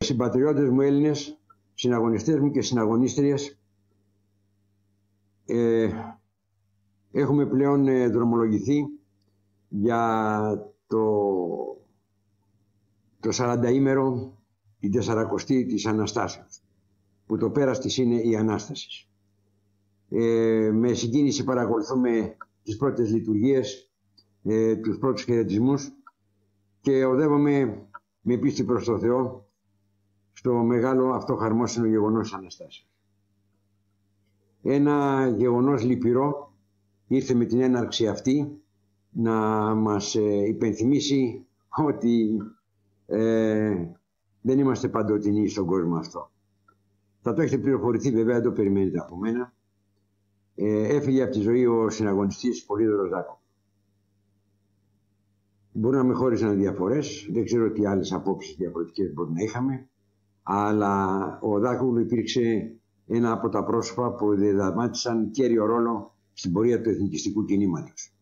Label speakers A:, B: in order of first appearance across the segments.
A: Συμπατριώτες μου Έλληνες, συναγωνιστές μου και συναγωνίστριες, έχουμε πλέον δρομολογηθεί για το 40ήμερο, την 40η της Αναστάσεως, που το πέρας της είναι η Ανάσταση. Με συγκίνηση παρακολουθούμε τις πρώτες λειτουργίες, τους πρώτους χαιρετισμούς και οδεύομαι με πίστη προς το Θεό στο μεγάλο αυτό χαρμόσυνο γεγονός της Αναστάσεως. Ένα γεγονός λυπηρό ήρθε με την έναρξη αυτή να μας υπενθυμίσει ότι δεν είμαστε παντοτινοί στον κόσμο αυτό. Θα το έχετε πληροφορηθεί, βέβαια, δεν το περιμένετε από μένα. Έφυγε από τη ζωή ο συναγωνιστής Πολύδωρος Δάκογλου. Μπορεί να με χώρισαν διαφορές, δεν ξέρω τι άλλες απόψεις διαφορετικές μπορεί να είχαμε, αλλά ο Δάκογλου υπήρξε ένα από τα πρόσωπα που διαδραμάτισαν κέριο ρόλο στην πορεία του εθνικιστικού κινήματος.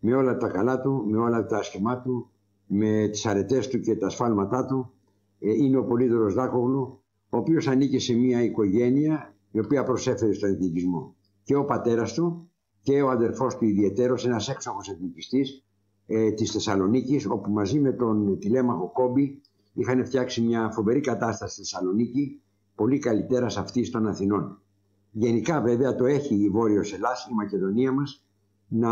A: Με όλα τα καλά του, με όλα τα άσχημά του, με τις αρετές του και τα σφάλματά του, είναι ο Πολύδωρος Δάκογλου, ο οποίος ανήκε σε μια οικογένεια η οποία προσέφερε στον εθνικισμό. Και ο πατέρας του και ο αδερφός του ιδιαιτέρως, ένας έξοχος εθνικιστής της Θεσσαλονίκης, όπου μαζί με τον τηλέμαχο Κόμπη είχαν φτιάξει μια φοβερή κατάσταση στη Θεσσαλονίκη, πολύ καλύτερα σε αυτή των Αθηνών. Γενικά βέβαια το έχει η Βόρειος Ελλάς, η Μακεδονία μας, να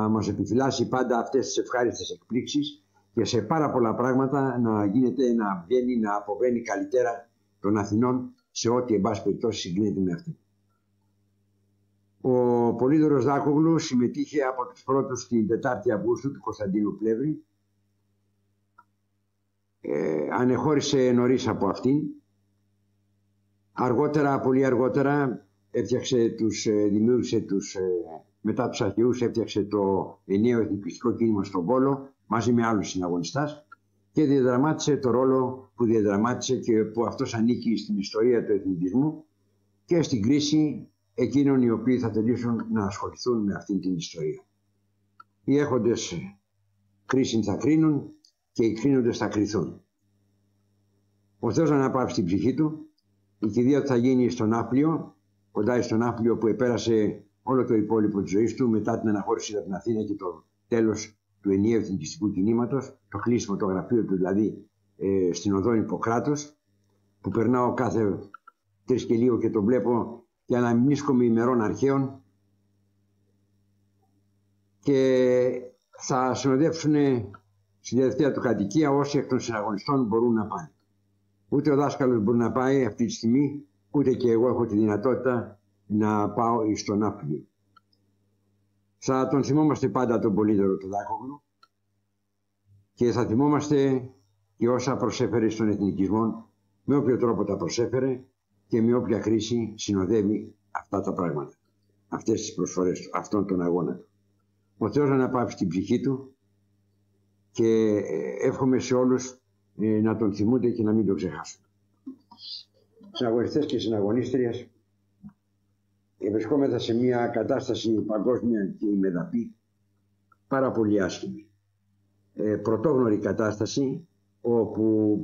A: μας επιφυλάσσει πάντα αυτές τις ευχάριστες εκπλήξεις και σε πάρα πολλά πράγματα να γίνεται, να βγαίνει, να αποβαίνει καλύτερα των Αθηνών σε ό,τι εν πάση περιπτώσει συγκρίνεται με αυτή. Ο Πολύδωρος Δάκογλου συμμετείχε από τους πρώτους την 4η Αυγούστου του Κωνσταντίνου Πλεύρη. Ανεχώρησε νωρίς από αυτήν. Αργότερα, πολύ αργότερα, δημιούργησε μετά τους αρχαιούς, έφτιαξε το ενιαίο εθνικιστικό κίνημα στον Βόλο μαζί με άλλους συναγωνιστάς και διαδραμάτισε το ρόλο που διαδραμάτισε και που αυτός ανήκει στην ιστορία του εθνικισμού και στην κρίση εκείνων οι οποίοι θα θελήσουν να ασχοληθούν με αυτήν την ιστορία. Οι έχοντες κρίσιν θα κρίνουν και οι κρίνοντες θα κριθούν. Ο Θεός να αναπαύσει την ψυχή του. Η κηδεία του θα γίνει στον Ναύπλιο, κοντά στον Ναύπλιο που επέρασε όλο το υπόλοιπο της ζωής του μετά την αναχώρηση από την Αθήνα και το τέλος του ενιαίου εθνικιστικού κινήματος, το κλείσιμο το γραφείο του δηλαδή στην οδό Ιπποκράτους, που περνάω κάθε 3 και λίγο και το βλέπω για να μνήσκομαι ημερών αρχαίων, και θα συνοδεύσουν στη τελευταία του κατοικία όσοι εκ των συναγωνιστών μπορούν να πάνε. Ούτε ο δάσκαλος μπορεί να πάει αυτή τη στιγμή, ούτε και εγώ έχω τη δυνατότητα να πάω στον Ναύπλιο. Θα τον θυμόμαστε πάντα τον Πολύδωρο του Δάκογλου και θα θυμόμαστε και όσα προσέφερε στον εθνικισμό, με όποιο τρόπο τα προσέφερε και με όποια κρίση συνοδεύει αυτά τα πράγματα, αυτές τις προσφορές του, αυτόν τον αγώνα του. Ο Θεός να αναπαύσει την ψυχή του και εύχομαι σε όλους να τον θυμούνται και να μην τον ξεχάσουν. Συναγωνιστές και συναγωνίστριες, βρισκόμεθα σε μια κατάσταση παγκόσμια και ημεδαπή πάρα πολύ άσχημη. Πρωτόγνωρη κατάσταση όπου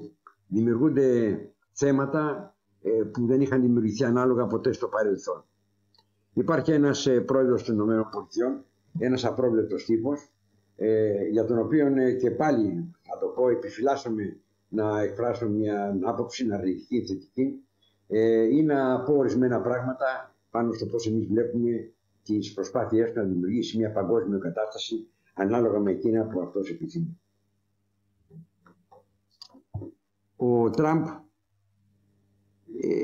A: δημιουργούνται θέματα που δεν είχαν δημιουργηθεί ανάλογα ποτέ στο παρελθόν. Υπάρχει ένας πρόεδρος των ΗΠΑ, ένας απρόβλεπτος τύπος, για τον οποίο και πάλι θα το πω, επιφυλάσσομαι να εκφράσω μια άποψη αρνητική, θετική, ή να πω ορισμένα πράγματα πάνω στο πώς εμείς βλέπουμε τις προσπάθειές του να δημιουργήσει μια παγκόσμια κατάσταση ανάλογα με εκείνα που αυτός επιθυμεί. Ο Τραμπ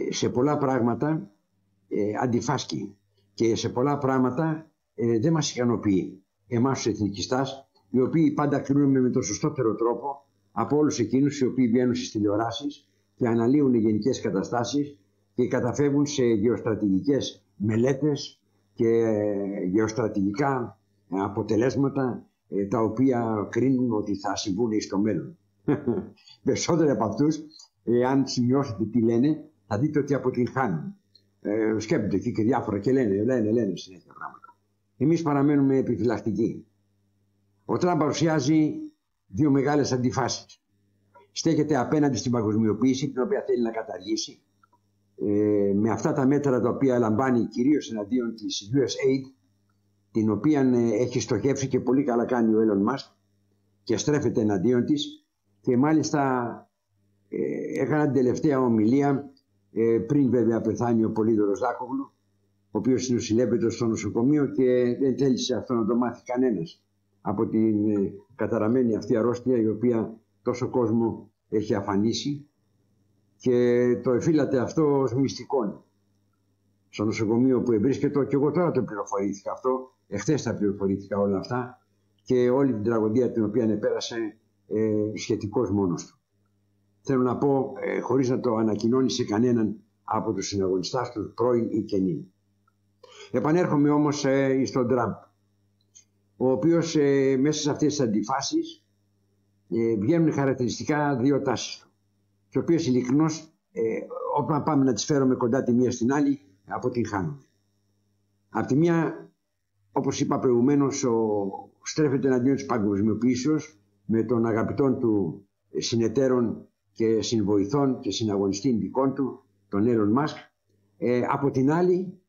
A: σε πολλά πράγματα αντιφάσκει και σε πολλά πράγματα δεν μας ικανοποιεί εμάς τους εθνικιστάς, οι οποίοι πάντα κρίνουμε με τον σωστότερο τρόπο από όλους εκείνους οι οποίοι βγαίνουν στις τηλεοράσεις και αναλύουν γενικές καταστάσεις και καταφεύγουν σε γεωστρατηγικές μελέτες και γεωστρατηγικά αποτελέσματα τα οποία κρίνουν ότι θα συμβούν στο μέλλον. Περισσότεροι από αυτούς, αν σημειώσετε τι λένε, θα δείτε ότι αποτυγχάνουν. Σκέπτονται εκεί και διάφορα και λένε συνέχεια πράγματα. Εμείς παραμένουμε επιφυλακτικοί. Ο Τραμπ παρουσιάζει δύο μεγάλες αντιφάσεις. στέκεται απέναντι στην παγκοσμιοποίηση, την οποία θέλει να καταργήσει, με αυτά τα μέτρα τα οποία λαμβάνει κυρίως εναντίον της USAID, την οποία έχει στοχεύσει και πολύ καλά κάνει ο Elon Musk και στρέφεται εναντίον της, και μάλιστα έκανα την τελευταία ομιλία πριν βέβαια πεθάνει ο Πολύδωρος Δάκογλου, ο οποίος νοσηλεύεται στο νοσοκομείο και δεν θέλησε αυτό να το μάθει κανένας από την καταραμένη αυτή αρρώστια, η οποία τόσο κόσμο έχει αφανίσει, και το εφήλατε αυτό ως μυστικό στο νοσοκομείο που βρίσκεται. Και εγώ τώρα το πληροφορήθηκα αυτό, εχθές τα πληροφορήθηκα όλα αυτά και όλη την τραγωδία την οποία επέρασε σχετικός μόνος του. Θέλω να πω, χωρίς να το ανακοινώνει σε κανέναν από τους συναγωνιστάς του, πρώην ή καινή. Επανέρχομαι όμως στον Τραμπ, ο οποίος μέσα σε αυτές τις αντιφάσεις βγαίνουν χαρακτηριστικά δύο τάσεις του, τις οποίες ειλικρινώς όταν πάμε να τις φέρουμε κοντά τη μία στην άλλη, αποτυγχάνουμε. Απ' τη μία, όπως είπα προηγουμένως, στρέφεται εναντίον της παγκοσμιοποίησεως με των αγαπητών του συνεταίρων και συνβοηθών και συναγωνιστή δικών του, τον Elon Musk. Από την άλλη,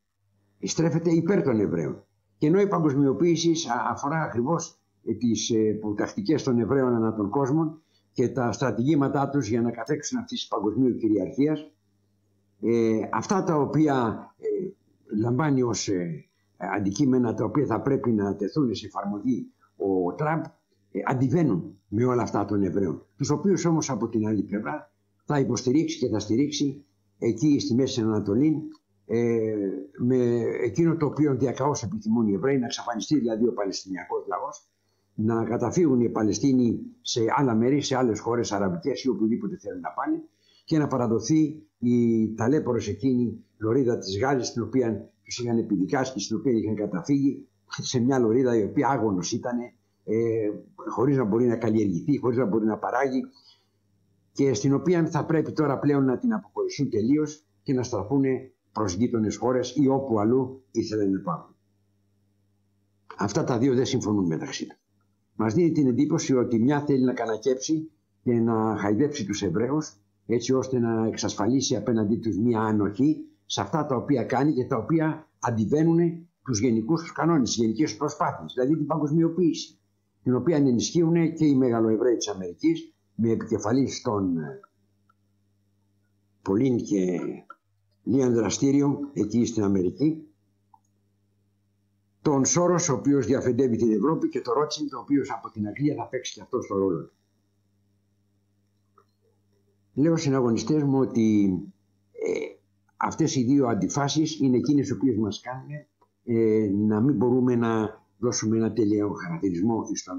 A: στρέφεται υπέρ των Εβραίων. Και ενώ η παγκοσμιοποίηση αφορά ακριβώς τις τακτικές των Εβραίων ανά τον κόσμο και τα στρατηγήματά τους για να κατέξουν αυτής της παγκοσμίου κυριαρχίας, αυτά τα οποία λαμβάνει ως αντικείμενα, τα οποία θα πρέπει να τεθούν σε εφαρμογή ο Τραμπ, αντιβαίνουν με όλα αυτά των Εβραίων, τους οποίους όμως από την άλλη πλευρά θα υποστηρίξει και θα στηρίξει εκεί στη Μέση Ανατολή, με εκείνο το οποίο διακαώς επιθυμούν οι Εβραίοι, να εξαφανιστεί δηλαδή ο Παλαιστινιακός λαός, να καταφύγουν οι Παλαιστίνοι σε άλλα μέρη, σε άλλες χώρες αραβικές ή οπουδήποτε θέλουν να πάνε, και να παραδοθεί η ταλέπορος εκείνη λωρίδα της Γάζης, την οποία τους είχαν επιδικάσει και στην οποία είχαν καταφύγει, σε μια λωρίδα η οποία άγωνος ήταν, χωρίς να μπορεί να καλλιεργηθεί, χωρίς να μπορεί να παράγει, και στην οποία θα πρέπει τώρα πλέον να την αποχωρήσουν τελείως και να στραφούν προς γείτονες χώρες ή όπου αλλού ήθελαν να πάνε. Αυτά τα δύο δεν συμφωνούν μεταξύ τους. Μας δίνει την εντύπωση ότι μια θέλει να κανακέψει και να χαϊδέψει τους Εβραίους, έτσι ώστε να εξασφαλίσει απέναντί τους μια ανοχή σε αυτά τα οποία κάνει και τα οποία αντιβαίνουν τους γενικούς τους κανόνες, τις γενικές προσπάθειες, δηλαδή την παγκοσμιοποίηση, την οποία ενισχύουν και οι Μεγαλοεβραίοι της Αμερικής, με επικεφαλής τον Πολύν και Λίαν Δραστήριο εκεί στην Αμερική, τον Σόρος, ο οποίος διαφεντεύει την Ευρώπη, και τον Ρότσιλντ, ο οποίος από την Αγγλία θα παίξει και αυτό το ρόλο του. Λέω στους συναγωνιστές μου ότι αυτές οι δύο αντιφάσεις είναι εκείνες οι οποίες μας κάνουν να μην μπορούμε να δώσουμε ένα τέλειο χαρακτηρισμό στον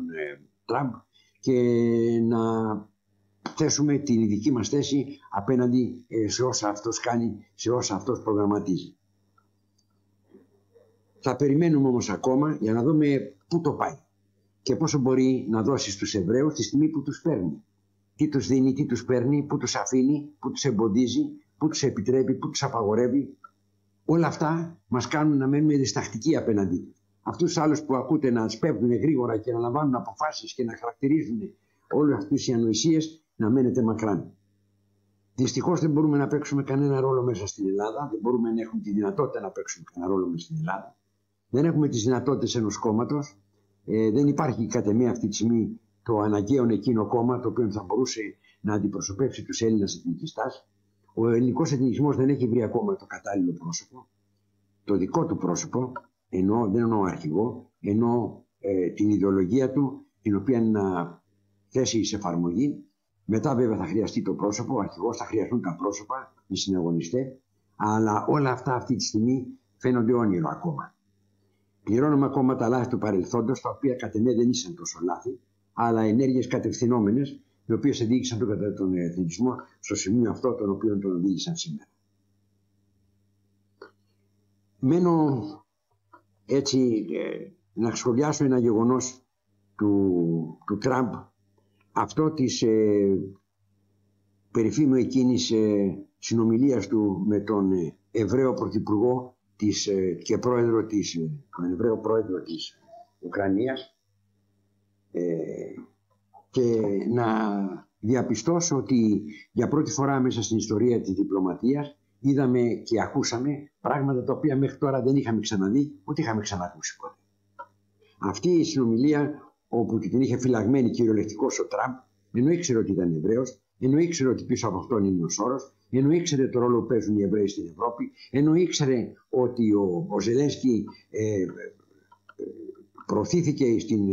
A: Τραμπ και να θέσουμε την δική μας θέση απέναντι σε όσα αυτός κάνει, σε όσα αυτός προγραμματίζει. Θα περιμένουμε όμως ακόμα για να δούμε πού το πάει και πόσο μπορεί να δώσει στους Εβραίους τη στιγμή που τους παίρνει. Τι τους δίνει, τι τους παίρνει, πού τους αφήνει, πού τους εμποδίζει, πού τους επιτρέπει, πού τους απαγορεύει. Όλα αυτά μας κάνουν να μένουμε διστακτικοί απέναντί του. Αυτούς τους άλλους που ακούτε να σπέβδουν γρήγορα και να λαμβάνουν αποφάσεις και να χαρακτηρίζουν όλες αυτές οι ανοησίες, να μένετε μακράν. Δυστυχώς δεν μπορούμε να παίξουμε κανένα ρόλο μέσα στην Ελλάδα, δεν μπορούμε να έχουμε τη δυνατότητα να παίξουμε κανένα ρόλο μέσα στην Ελλάδα. Δεν έχουμε τις δυνατότητες ενός κόμματος. Δεν υπάρχει κατ' εμέ αυτή τη στιγμή το αναγκαίο εκείνο κόμμα το οποίο θα μπορούσε να αντιπροσωπεύσει τους Έλληνες εθνικιστάς. Ο ελληνικός εθνικισμός δεν έχει βρει ακόμα το κατάλληλο πρόσωπο, το δικό του πρόσωπο, δεν εννοώ αρχηγό, εννοώ την ιδεολογία του, την οποία να θέσει σε εφαρμογή. Μετά βέβαια θα χρειαστεί το πρόσωπο, ο αρχηγός, θα χρειαστούν τα πρόσωπα, οι συναγωνιστές, αλλά όλα αυτά αυτή τη στιγμή φαίνονται όνειρο ακόμα. Πληρώνουμε ακόμα τα λάθη του παρελθόντος, τα οποία κατ' εμέ δεν ήσαν τόσο λάθη, αλλά ενέργειες κατευθυνόμενες, οι οποίες οδήγησαν τον εθνικισμό στο σημείο αυτό τον οποίο τον οδήγησαν σήμερα. Μένω έτσι να σχολιάσω ένα γεγονός του Τραμπ, αυτό της περίφημου εκείνης συνομιλίας του με τον Εβραίο Πρωθυπουργό και πρόεδρο τον Εβραίο πρόεδρο της Ουκρανίας, και να διαπιστώσω ότι για πρώτη φορά μέσα στην ιστορία της διπλωματίας είδαμε και ακούσαμε πράγματα τα οποία μέχρι τώρα δεν είχαμε ξαναδεί, ούτε είχαμε ξανακούσει ποτέ. Αυτή η συνομιλία, όπου την είχε φυλαγμένη κυριολεκτικός ο Τραμπ, ενώ ήξερε ότι ήταν Εβραίος, ενώ ήξερε ότι πίσω από αυτόν είναι ο Σόρος, ενώ ήξερε το ρόλο που παίζουν οι Εβραίοι στην Ευρώπη, ενώ ήξερε ότι ο Ζελένσκι προωθήθηκε στην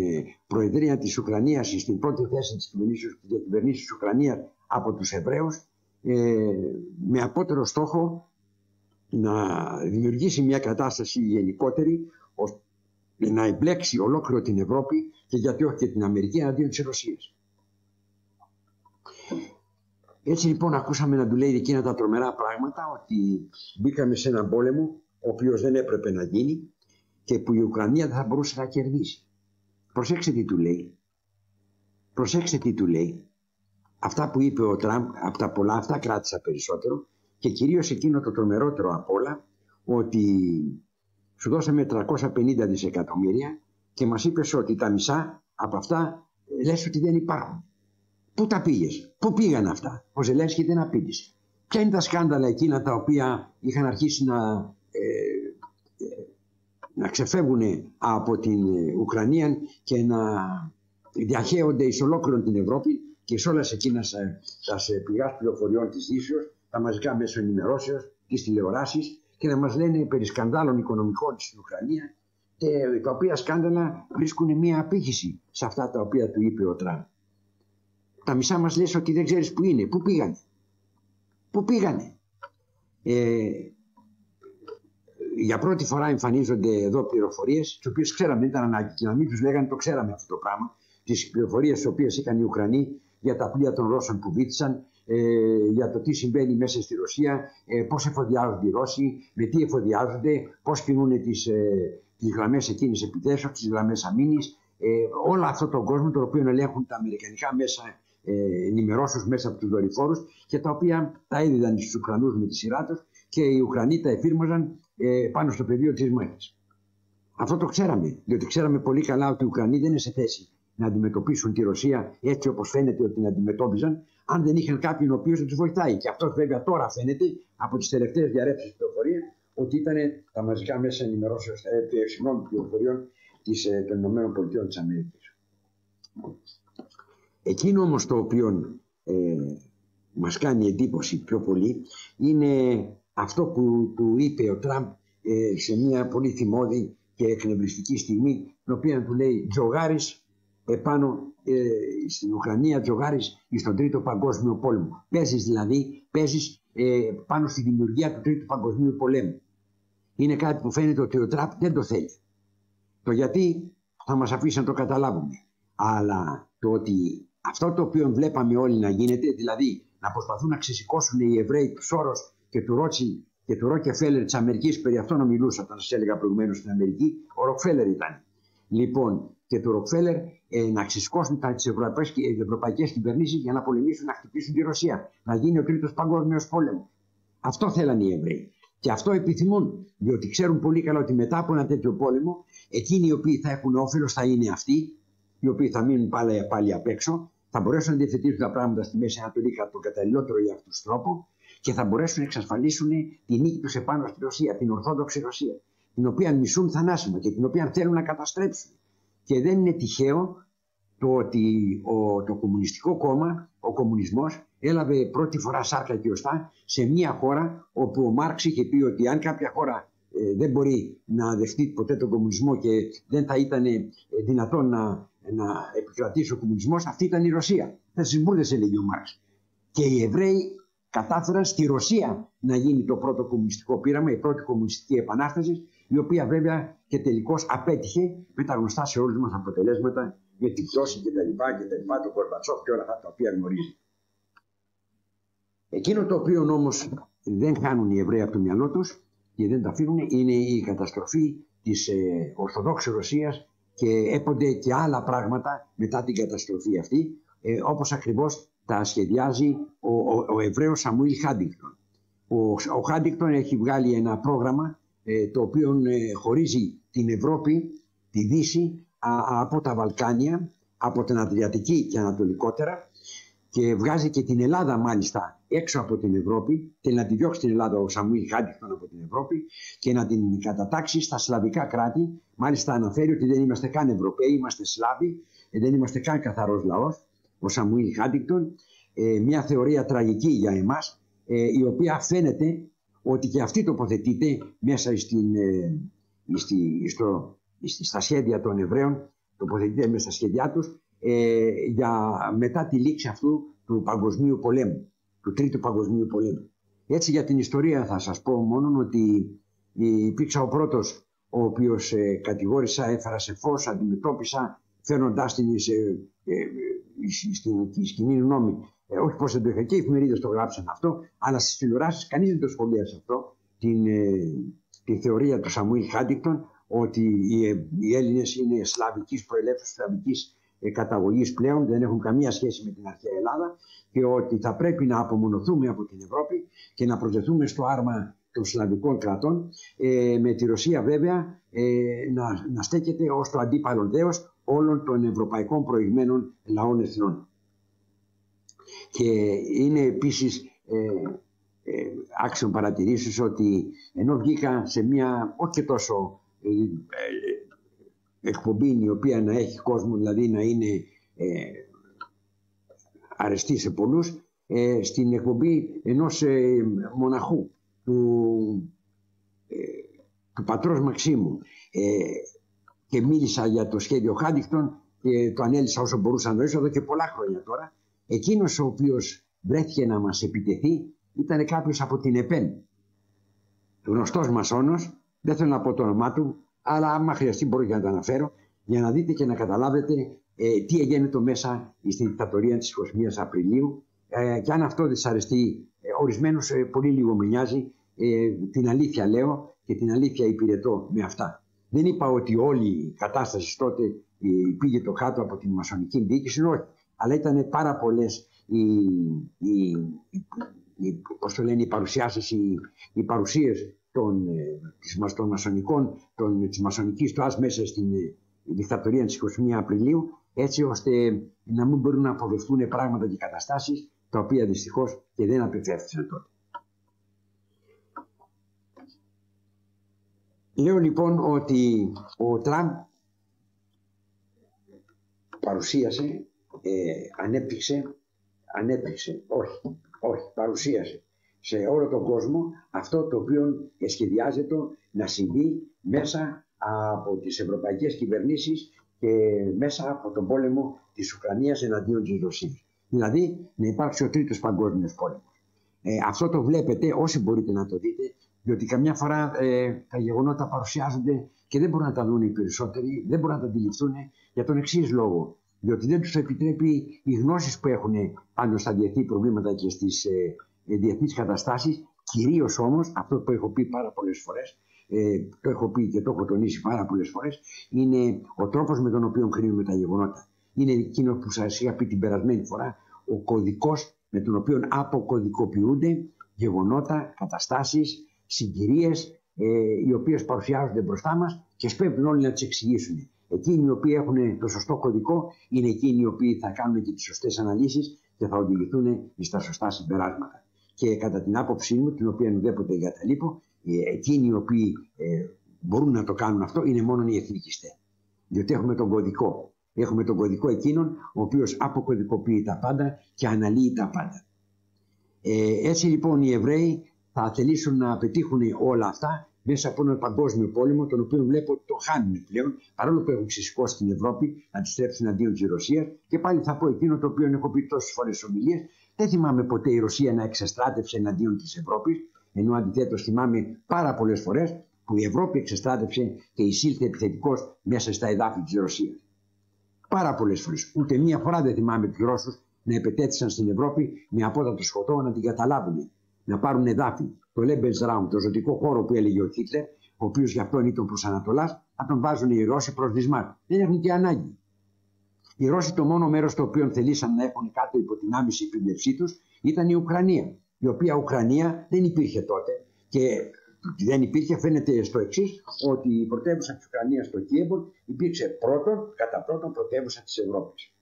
A: Προεδρία της Ουκρανίας, στην πρώτη θέση της κυβερνήσεως της Ουκρανίας από τους Εβραίους, με απότερο στόχο να δημιουργήσει μια κατάσταση γενικότερη, να εμπλέξει ολόκληρο την Ευρώπη και γιατί όχι και την Αμερική εναντίον της Ρωσίας. Έτσι λοιπόν ακούσαμε να του λέει εκείνα τα τρομερά πράγματα, ότι μπήκαμε σε έναν πόλεμο ο οποίος δεν έπρεπε να γίνει και που η Ουκρανία δεν θα μπορούσε να κερδίσει. Προσέξτε τι του λέει. Προσέξτε τι του λέει. Αυτά που είπε ο Τραμπ, από τα πολλά αυτά κράτησα περισσότερο, και κυρίως εκείνο το τρομερότερο απ' όλα, ότι σου δώσαμε 350 δισεκατομμύρια και μας είπες ότι τα μισά από αυτά λες ότι δεν υπάρχουν. Πού τα πήγες, πού πήγαν αυτά? Ο Ζελένσκι δεν απήντησε. Ποια είναι τα σκάνδαλα εκείνα τα οποία είχαν αρχίσει να ξεφεύγουν από την Ουκρανία και να διαχέονται εις ολόκληρον την Ευρώπη και σε όλα εκείνα τα πηγάς πληροφοριών της Δύσεως, τα μαζικά μέσα ενημερώσεως, τις τηλεοράσεις, και να μας λένε περί σκανδάλων οικονομικών στην Ουκρανία, τα οποία σκάνδαλα βρίσκουν μια απήχηση σε αυτά τα οποία του είπε ο Τραμπ. Τα μισά μας λες ότι δεν ξέρεις που είναι, πού πήγανε. Πού πήγανε. Για πρώτη φορά εμφανίζονται εδώ πληροφορίες, τις οποίες ξέραμε, δεν ήταν ανάγκη, και να μην τους λέγανε, το ξέραμε αυτό το πράγμα, τις πληροφορίες τις οποίες είχαν οι Ουκρανοί για τα πλοία των Ρώσων που βήθησαν, για το τι συμβαίνει μέσα στη Ρωσία, πώς εφοδιάζονται οι Ρώσοι, με τι εφοδιάζονται, πώς κινούν τις γραμμές εκείνες επιθέσεως, τις γραμμές αμήνης, όλο αυτόν τον κόσμο τον οποίο ελέγχουν τα αμερικανικά μέσα ενημερώσεως μέσα από τους δορυφόρους και τα οποία τα έδιδαν στους Ουκρανούς με τη σειρά τους και οι Ουκρανοί τα εφήρμοζαν πάνω στο πεδίο της μάχης. Αυτό το ξέραμε, διότι ξέραμε πολύ καλά ότι οι Ουκρανοί δεν είναι σε θέση να αντιμετωπίσουν τη Ρωσία έτσι όπως φαίνεται ότι την αντιμετώπιζαν, αν δεν είχαν κάποιον ο οποίος να τους βοηθάει. Και αυτό βέβαια τώρα φαίνεται από τις τελευταίες διαρρεύσεις πληροφορίες ότι ήταν τα μαζικά μέσα ενημερώσεως πληροφοριών των ΗΠΑ. Εκείνο όμως το οποίο μας κάνει εντύπωση πιο πολύ είναι αυτό που του είπε ο Τραμπ σε μια πολύ θυμώδη και εκνευριστική στιγμή, την οποία του λέει «Τζογάρης επάνω στην Ουκρανία, τζογάρης στον Τρίτο Παγκόσμιο Πόλεμο». Παίζεις δηλαδή, πάνω στη δημιουργία του Τρίτου Παγκοσμίου Πολέμου. Είναι κάτι που φαίνεται ότι ο Τραμπ δεν το θέλει. Το γιατί θα μας αφήσει να το καταλάβουμε. Αλλά το ότι αυτό το οποίο βλέπαμε όλοι να γίνεται, δηλαδή να προσπαθούν να ξεσηκώσουν οι Εβραίοι του Σόρος και του Ρότσιλντ και του Ρόκεφέλερ της Αμερικής, περί αυτό να μιλούσα όταν σας έλεγα προηγουμένως στην Αμερική, ο Ροκφέλερ ήταν. Λοιπόν, και του Ροκφέλερ να ξεσηκώσουν τις ευρωπαϊκές κυβερνήσεις για να πολεμήσουν, να χτυπήσουν τη Ρωσία, να γίνει ο Τρίτος Παγκόσμιος Πόλεμος. Αυτό θέλανε οι Εβραίοι. Και αυτό επιθυμούν, διότι ξέρουν πολύ καλά ότι μετά από ένα τέτοιο πόλεμο, εκείνοι οι οποίοι θα έχουν όφελος θα είναι αυτοί, οι οποίοι θα μείνουν πάλι απ' έξω, θα μπορέσουν να διευθετήσουν τα πράγματα στη Μέση Ανατολή κατά τον καταλληλότερο για αυτούς τρόπο και θα μπορέσουν να εξασφαλίσουν τη νίκη τους επάνω στη Ρωσία, την Ορθόδοξη Ρωσία, την οποία μισούν θανάσιμα και την οποία θέλουν να καταστρέψουν. Και δεν είναι τυχαίο το ότι το Κομμουνιστικό Κόμμα, ο κομμουνισμός, έλαβε πρώτη φορά σάρκα και οστά σε μια χώρα όπου ο Μάρξ είχε πει ότι αν κάποια χώρα δεν μπορεί να δεχτεί ποτέ τον κομμουνισμό και δεν θα ήταν δυνατόν να επικρατήσει ο κομμουνισμός, αυτή ήταν η Ρωσία. Θα συμπουρδες, έλεγε ο Μάρξ. Και οι Εβραίοι κατάφεραν στη Ρωσία να γίνει το πρώτο κομμουνιστικό πείραμα, η πρώτη κομμουνιστική επανάσταση, η οποία βέβαια και τελικώς απέτυχε με τα γνωστά σε όλους μας αποτελέσματα, με την πτώση κτλ. Το Γκορμπατσόφ και όλα αυτά τα οποία γνωρίζει. Εκείνο το οποίο όμως δεν χάνουν οι Εβραίοι από το μυαλό τους και δεν τα αφήνουν είναι η καταστροφή της Ορθοδόξης Ρωσίας και έπονται και άλλα πράγματα μετά την καταστροφή αυτή, όπως ακριβώς τα σχεδιάζει ο Εβραίος Σαμουήλ Χάντιγκτον. Ο Χάντιγκτον έχει βγάλει ένα πρόγραμμα το οποίο χωρίζει την Ευρώπη, τη Δύση, από τα Βαλκάνια, από την Αδριατική και ανατολικότερα, και βγάζει και την Ελλάδα μάλιστα έξω από την Ευρώπη. Θέλει να τη διώξει την Ελλάδα ο Σαμουήλ Χάντιγκτον από την Ευρώπη και να την κατατάξει στα σλαβικά κράτη. Μάλιστα αναφέρει ότι δεν είμαστε καν Ευρωπαίοι, είμαστε Σλάβοι, δεν είμαστε καν καθαρός λαός. Ο Σαμουήλ Χάντιγκτον, μια θεωρία τραγική για εμάς, η οποία φαίνεται ότι και αυτή τοποθετείται μέσα στα σχέδια των Εβραίων, τοποθετείται μέσα στα σχέδιά τους για μετά τη λήξη αυτού του παγκοσμίου πολέμου, του Τρίτου Παγκοσμίου Πολέμου. Έτσι για την ιστορία θα σας πω μόνο ότι υπήρξα ο πρώτος ο οποίος κατηγόρησα, έφερα σε φως, αντιμετώπισα, φέρνοντάς την στη σκηνή νόμη. Όχι πως δεν το είχα, και οι εφημερίδες το γράψαν αυτό, αλλά στις τηλεοράσεις κανείς δεν το σχολίασε αυτό, την θεωρία του Σαμουήλ Χάντιγκτον, ότι οι Έλληνες είναι σλαβικής προελεύσεως, σλαβικής καταγωγής πλέον, δεν έχουν καμία σχέση με την αρχαία Ελλάδα και ότι θα πρέπει να απομονωθούμε από την Ευρώπη και να προσδεθούμε στο άρμα των σλαβικών κρατών, με τη Ρωσία βέβαια να στέκεται ως το αντίπαλο δέος όλων των ευρωπαϊκών προηγμένων λαών εθνών. Και είναι επίσης άξιον παρατηρήσεις ότι ενώ βγήκα σε μια όχι και τόσο εκπομπή η οποία να έχει κόσμο, δηλαδή να είναι αρεστή σε πολλούς, στην εκπομπή ενός μοναχού του πατρός Μαξίμου, και μίλησα για το σχέδιο Χάντιγκτον και το ανέλησα όσο μπορούσα να ρωτήσω εδώ και πολλά χρόνια τώρα. Εκείνος ο οποίος βρέθηκε να μας επιτεθεί ήταν κάποιος από την ΕΠΕΝ, γνωστός μασόνος, δεν θέλω να πω το όνομά του, αλλά άμα χρειαστεί μπορώ και να το αναφέρω, για να δείτε και να καταλάβετε τι έγινε το μέσα στην δικτατορία της 21 Απριλίου, και αν αυτό δυσαρεστεί ορισμένους, πολύ λίγο με νοιάζει, την αλήθεια λέω και την αλήθεια υπηρετώ με αυτά. Δεν είπα ότι όλη η κατάσταση τότε πήγε το κάτω από την μασονική διοίκηση, όχι, αλλά ήταν πάρα πολλές οι παρουσιάσεις, οι παρουσίες των μασονικών, της μασονικής τοάς μέσα στην δικτατορία της 21 Απριλίου, έτσι ώστε να μην μπορούν να αποδεχθούν πράγματα και καταστάσεις τα οποία δυστυχώς και δεν απευθεύθησαν τότε. Λέω λοιπόν ότι ο Τραμπ παρουσίασε, παρουσίασε σε όλο τον κόσμο αυτό το οποίο σχεδιάζεται να συμβεί μέσα από τις ευρωπαϊκές κυβερνήσεις και μέσα από τον πόλεμο της Ουκρανίας εναντίον της Ρωσίας. Δηλαδή να υπάρξει ο τρίτος παγκόσμιος πόλεμος. Αυτό το βλέπετε όσοι μπορείτε να το δείτε, διότι καμιά φορά τα γεγονότα παρουσιάζονται και δεν μπορούν να τα δουν οι περισσότεροι, δεν μπορούν να τα αντιληφθούν για τον εξής λόγο. Διότι δεν τους επιτρέπει οι γνώσεις που έχουν πάνω στα διεθνή προβλήματα και στις διεθνείς καταστάσεις, κυρίως όμως αυτό που έχω πει πάρα πολλές φορές, το έχω πει και το έχω τονίσει πάρα πολλές φορές, είναι ο τρόπος με τον οποίο κρίνουμε τα γεγονότα. Είναι εκείνο που σας είχα πει την περασμένη φορά, ο κωδικός με τον οποίο αποκωδικοποιούνται γεγονότα, καταστάσεις, συγκυρίες, οι οποίες παρουσιάζονται μπροστά μας και σπέβουν όλοι να τις εξηγήσουν. Εκείνοι οι οποίοι έχουν το σωστό κωδικό είναι εκείνοι οι οποίοι θα κάνουν και τις σωστές αναλύσεις και θα οδηγηθούν στα σωστά συμπεράσματα. Και κατά την άποψή μου, την οποία ουδέποτε εγκαταλείπω, εκείνοι οι οποίοι μπορούν να το κάνουν αυτό είναι μόνο οι εθνικιστές. Διότι έχουμε τον κωδικό. Έχουμε τον κωδικό εκείνον ο οποίος αποκωδικοποιεί τα πάντα και αναλύει τα πάντα. Έτσι λοιπόν οι Εβραίοι θα θελήσουν να πετύχουν όλα αυτά μέσα από έναν παγκόσμιο πόλεμο, τον οποίο βλέπω ότι το χάνουν πλέον, παρόλο που έχουν ξεσηκώσει την Ευρώπη να τη στρέψουν αντίον της Ρωσίας. Και πάλι θα πω εκείνο το οποίο έχω πει τόσες φορές στις ομιλίες. Δεν θυμάμαι ποτέ η Ρωσία να εξεστράτευσε εναντίον της Ευρώπης, ενώ αντιθέτως θυμάμαι πάρα πολλές φορές που η Ευρώπη εξεστράτευσε και εισήλθε επιθετικώς μέσα στα εδάφη της Ρωσίας. Πάρα πολλές φορές. Ούτε μία φορά δεν θυμάμαι τους Ρώσους να επετέθησαν στην Ευρώπη με απότατο σκοτώ να την καταλάβουν, να πάρουν εδάφη. Το Lebensraum, το ζωτικό χώρο που έλεγε ο Χίτλερ, ο οποίος γι' αυτό ήταν προς Ανατολάς, να τον βάζουν οι Ρώσοι προς Βισμάρ. Δεν έχουν και ανάγκη. Οι Ρώσοι το μόνο μέρος το οποίο θελήσαν να έχουν κάτω υπό την άμεση επίβλεψή τους ήταν η Ουκρανία. Η οποία Ουκρανία δεν υπήρχε τότε. Και δεν υπήρχε, φαίνεται στο εξής, ότι η πρωτεύουσα της Ουκρανίας στο Κίεβο υπήρξε κατά πρώτον πρωτεύουσα της Ευρώπης.